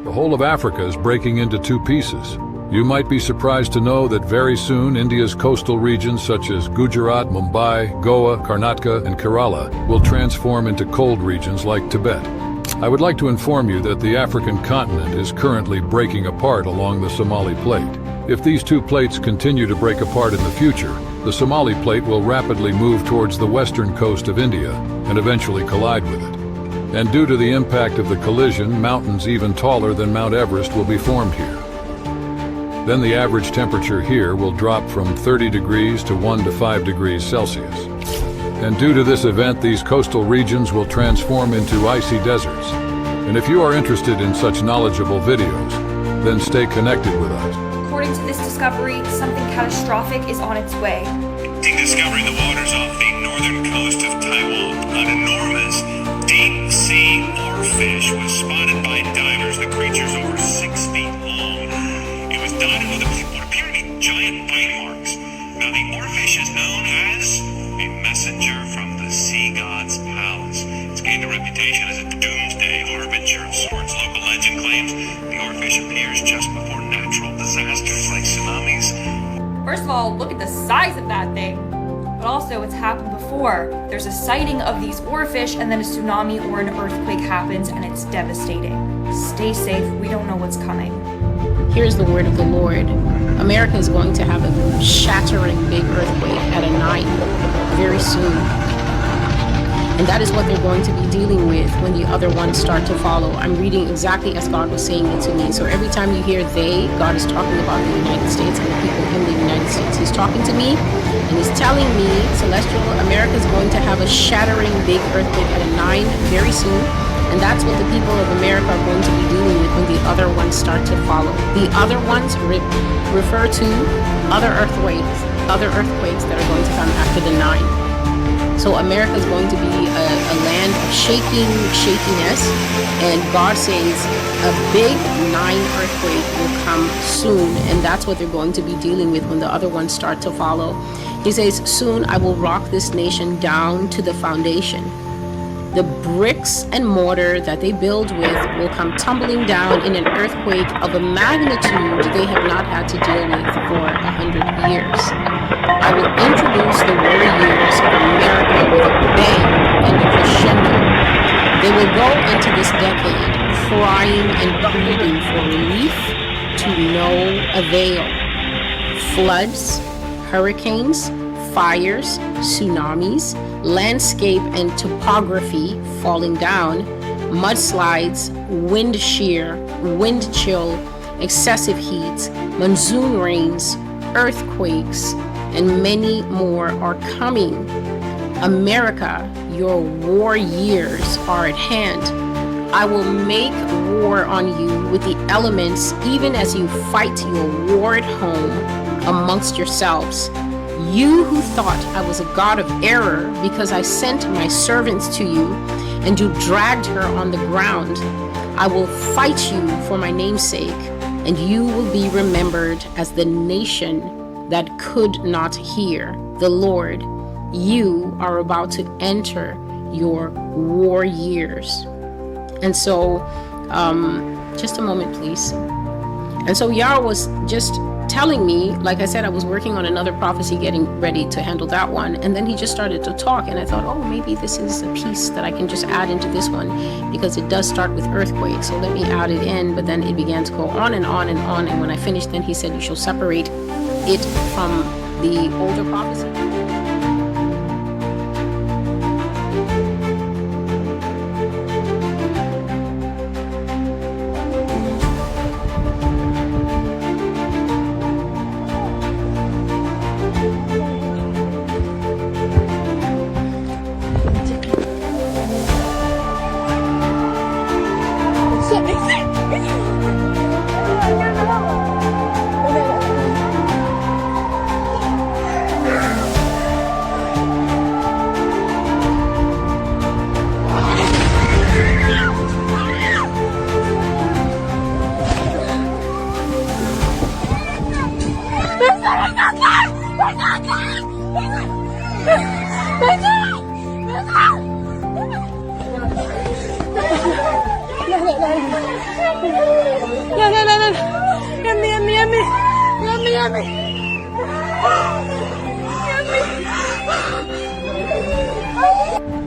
The whole of Africa is breaking into two pieces. You might be surprised to know that very soon India's coastal regions such as Gujarat, Mumbai, Goa, Karnataka, and Kerala will transform into cold regions like Tibet. I would like to inform you that the African continent is currently breaking apart along the Somali Plate. If these two plates continue to break apart in the future, the Somali Plate will rapidly move towards the western coast of India and eventually collide with it. And due to the impact of the collision, mountains even taller than Mount Everest will be formed here. Then the average temperature here will drop from 30 degrees to 1 to 5 degrees Celsius. And due to this event, these coastal regions will transform into icy deserts. And if you are interested in such knowledgeable videos, then stay connected with us. According to this discovery, something catastrophic is on its way. Discovering the waters off the northern coast of Taiwan, an enormous deep-sea oarfish was spotted by divers. The creature's over 6 feet long. It was dotted with what appear to be giant bite marks. Now, the oarfish is known as a messenger from the sea god's palace. It's gained a reputation as a doomsday harbinger of sorts. Local legend claims the oarfish appears just before natural disasters like tsunamis. First of all, look at the size of that thing. But also, it's happened before. There's a sighting of these oarfish and then a tsunami or an earthquake happens and it's devastating. Stay safe, we don't know what's coming. Here's the word of the Lord. America is going to have a shattering big earthquake at a 9 very soon. And that is what they're going to be dealing with when the other ones start to follow. I'm reading exactly as God was saying it to me. So every time you hear they, God is talking about the United States and the people in the United States. He's talking to me and he's telling me celestial America is going to have a shattering big earthquake at a 9 very soon. And that's what the people of America are going to be dealing with when the other ones start to follow. The other ones refer to other earthquakes that are going to come after the 9. So America is going to be a land of shakiness, and God says a big 9 earthquake will come soon, and that's what they're going to be dealing with when the other ones start to follow. He says, soon I will rock this nation down to the foundation. The bricks and mortar that they build with will come tumbling down in an earthquake of a magnitude they have not had to deal with for 100 years. I will introduce the war years of America with a bang and a crescendo. They will go into this decade crying and pleading for relief to no avail. Floods, hurricanes, fires, tsunamis, landscape and topography falling down, mudslides, wind shear, wind chill, excessive heat, monsoon rains, earthquakes, and many more are coming. America, your war years are at hand. I will make war on you with the elements even as you fight your war at home amongst yourselves. You who thought I was a God of error because I sent my servants to you and you dragged her on the ground, I will fight you for my name's sake, and you will be remembered as the nation that could not hear the Lord. You are about to enter your war years. And so, just a moment, please. And so Yah was just telling me, like I said, I was working on another prophecy, getting ready to handle that one. And then he just started to talk. And I thought, oh, maybe this is a piece that I can just add into this one, because it does start with earthquakes. So let me add it in. But then it began to go on and on and on. And when I finished, then he said, you shall separate it from the older prophecy.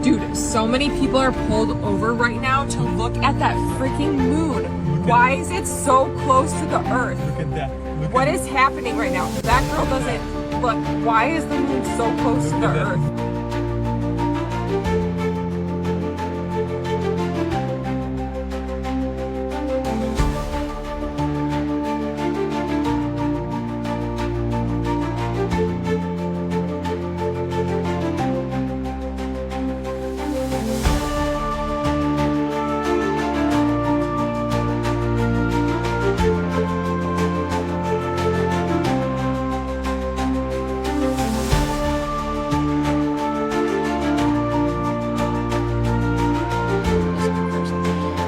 Dude, so many people are pulled over right now to look at that freaking moon. Why is it so close to the earth? Look at that. What is happening right now? That girl doesn't look. Why is the moon so close to the earth?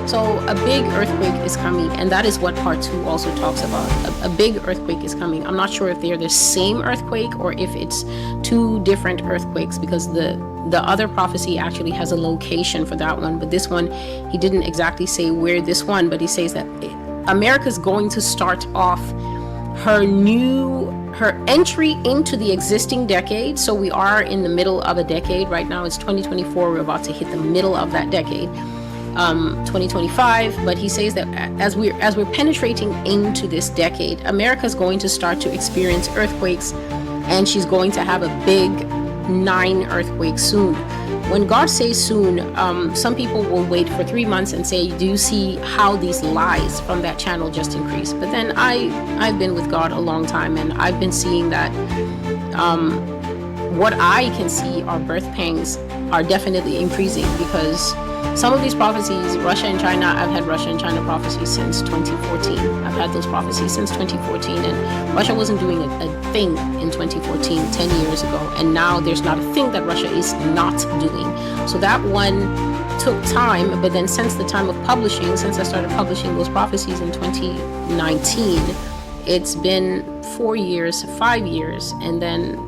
So a big earthquake is coming, and that is what part 2 also talks about. A big earthquake is coming. I'm not sure if they're the same earthquake or if it's 2 different earthquakes, because the other prophecy actually has a location for that one, but this one, he didn't exactly say where this one, but he says that America's going to start off her entry into the existing decade. So we are in the middle of a decade. Right now it's 2024. We're about to hit the middle of that decade. 2025, but he says that as we're penetrating into this decade, America's going to start to experience earthquakes, and she's going to have a big 9 earthquakes soon. When God says soon, some people will wait for 3 months and say, do you see how these lies from that channel just increase? But then I've been with God a long time, and I've been seeing that what I can see are birth pangs are definitely increasing, because some of these prophecies, Russia and China, I've had Russia and China prophecies since 2014. I've had those prophecies since 2014, and Russia wasn't doing a thing in 2014, 10 years ago, and now there's not a thing that Russia is not doing. So that one took time, but then since the time of publishing, since I started publishing those prophecies in 2019, it's been 4 years, 5 years, and then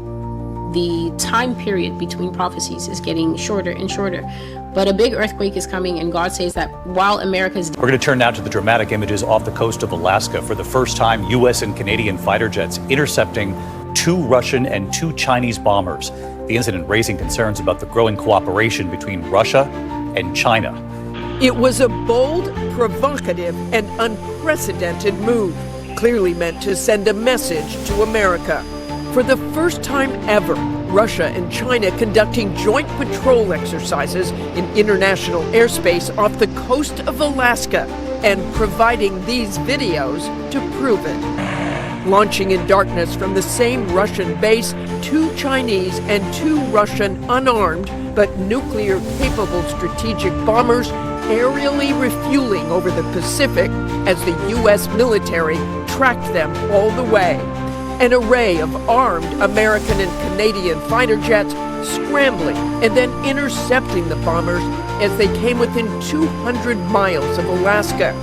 the time period between prophecies is getting shorter and shorter. But a big earthquake is coming, and God says that while America's... We're going to turn now to the dramatic images off the coast of Alaska. For the first time, U.S. and Canadian fighter jets intercepting 2 Russian and 2 Chinese bombers. The incident raising concerns about the growing cooperation between Russia and China. It was a bold, provocative, and unprecedented move, clearly meant to send a message to America. For the first time ever, Russia and China conducting joint patrol exercises in international airspace off the coast of Alaska, and providing these videos to prove it. Launching in darkness from the same Russian base, 2 Chinese and 2 Russian unarmed but nuclear-capable strategic bombers aerially refueling over the Pacific as the U.S. military tracked them all the way. An array of armed American and Canadian fighter jets scrambling and then intercepting the bombers as they came within 200 miles of Alaska.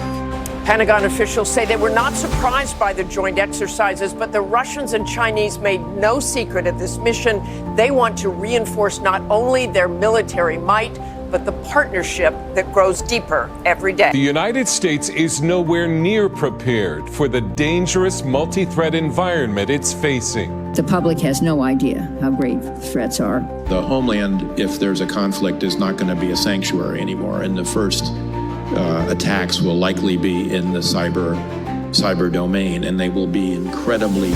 Pentagon officials say they were not surprised by the joint exercises, but the Russians and Chinese made no secret of this mission. They want to reinforce not only their military might, but the partnership that grows deeper every day. The United States is nowhere near prepared for the dangerous multi-threat environment it's facing. The public has no idea how grave threats are. The homeland, if there's a conflict, is not going to be a sanctuary anymore, and the first attacks will likely be in the cyber domain, and they will be incredibly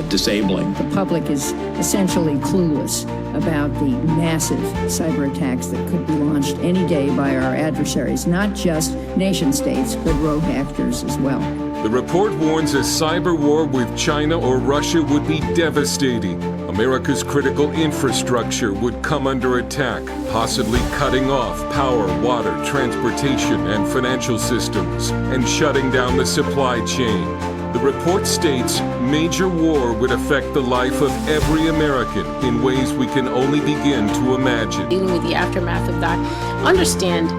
disabling. The public is essentially clueless about the massive cyber attacks that could be launched any day by our adversaries, not just nation states, but rogue actors as well. The report warns a cyber war with China or Russia would be devastating. America's critical infrastructure would come under attack, possibly cutting off power, water, transportation, and financial systems, and shutting down the supply chain. The report states major war would affect the life of every American in ways we can only begin to imagine. Dealing with the aftermath of that, understand,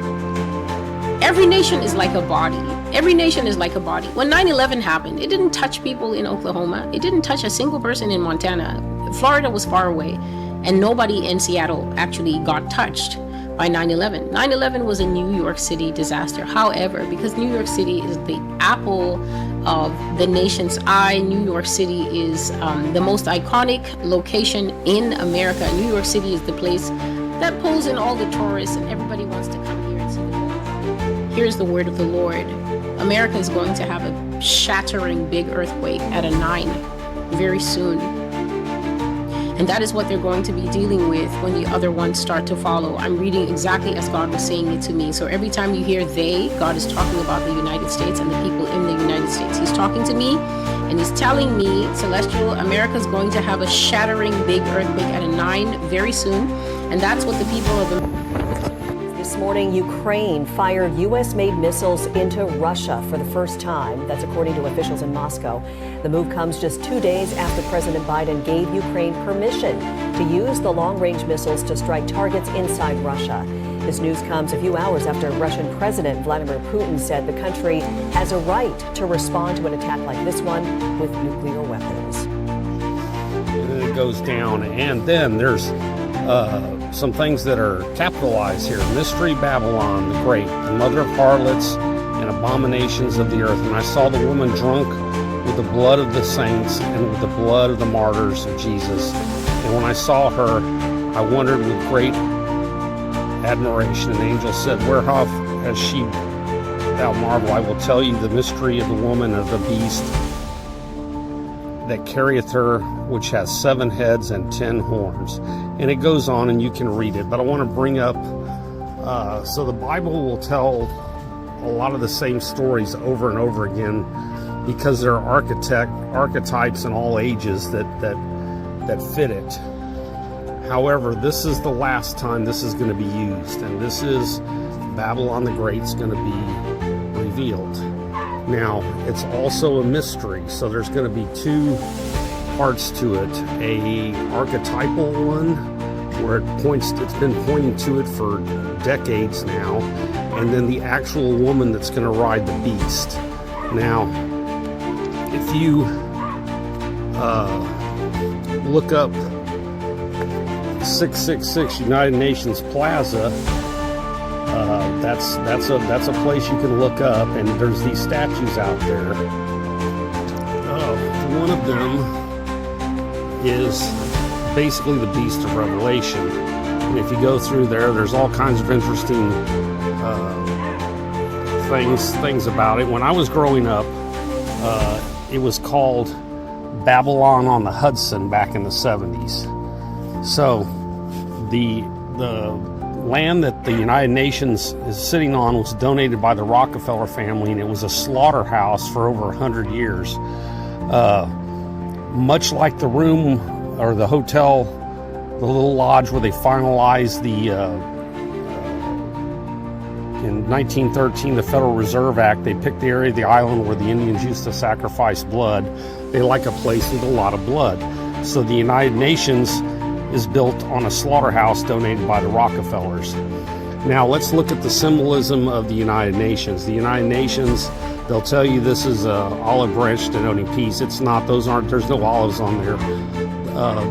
every nation is like a body. Every nation is like a body. When 9/11 happened, it didn't touch people in Oklahoma. It didn't touch a single person in Montana. Florida was far away, and nobody in Seattle actually got touched. by 9/11. 9/11 was a New York City disaster. However, because New York City is the apple of the nation's eye, New York City is the most iconic location in America. New York City is the place that pulls in all the tourists, and everybody wants to come here and see the world. Here's the word of the Lord. America is going to have a shattering big earthquake at a 9 very soon. And that is what they're going to be dealing with when the other ones start to follow. I'm reading exactly as God was saying it to me. So every time you hear they, God is talking about the United States and the people in the United States. He's talking to me and he's telling me, Celestial, America is going to have a shattering big earthquake at a 9 very soon. And that's what the people of the This morning, Ukraine fired U.S.-made missiles into Russia for the first time. That's according to officials in Moscow. The move comes just 2 days after President Biden gave Ukraine permission to use the long-range missiles to strike targets inside Russia. This news comes a few hours after Russian President Vladimir Putin said the country has a right to respond to an attack like this one with nuclear weapons. And then it goes down, and then there's some things that are capitalized here. Mystery Babylon the Great, the mother of harlots and abominations of the earth. And I saw the woman drunk with the blood of the saints and with the blood of the martyrs of Jesus. And when I saw her, I wondered with great admiration. And the angel said, Whereof has she thou marvel? I will tell you the mystery of the woman of the beast that carrieth her, which has 7 heads and 10 horns. And it goes on, and you can read it. But I want to bring up, so the Bible will tell a lot of the same stories over and over again because there are archetypes in all ages that fit it. However, this is the last time this is going to be used, and this is Babylon the Great's going to be revealed. Now, it's also a mystery, so there's going to be 2 parts to it. A archetypal one, where it's been pointing to it for decades now, and then the actual woman that's going to ride the beast. Now, if you look up 666 United Nations Plaza, that's a place you can look up, and there's these statues out there. One of them is basically the beast of Revelation, and if you go through there's all kinds of interesting things about it. When I was growing up, it was called Babylon on the Hudson back in the 70s. So the land that the United Nations is sitting on was donated by the Rockefeller family, and it was a slaughterhouse for over 100 years. Much like the room or the hotel, the little lodge where they finalized in 1913, the Federal Reserve Act, they picked the area of the island where the Indians used to sacrifice blood. They like a place with a lot of blood. So the United Nations is built on a slaughterhouse donated by the Rockefellers. Now let's look at the symbolism of the United Nations. The United Nations, they'll tell you this is an olive branch denoting peace. It's not. There's no olives on there.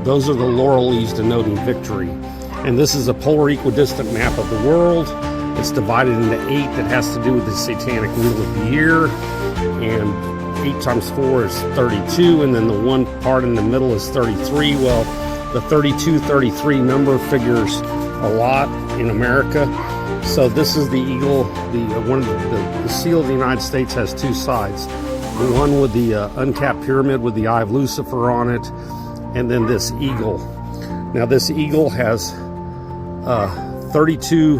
Those are the laurel leaves denoting victory. And this is a polar equidistant map of the world. It's divided into 8 that has to do with the satanic wheel of the year. And 8 times 4 is 32. And then the one part in the middle is 33. Well, the 32-33 number figures a lot in America. So this is the eagle. The seal of the United States has 2 sides. The one with the uncapped pyramid with the eye of Lucifer on it, and then this eagle. Now this eagle has 32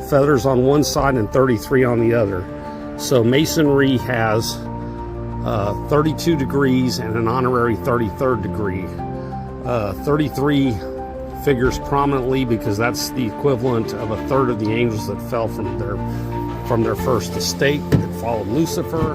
feathers on one side and 33 on the other. So Masonry has 32 degrees and an honorary 33rd degree. 33 figures prominently because that's the equivalent of a third of the angels that fell from their first estate that followed Lucifer.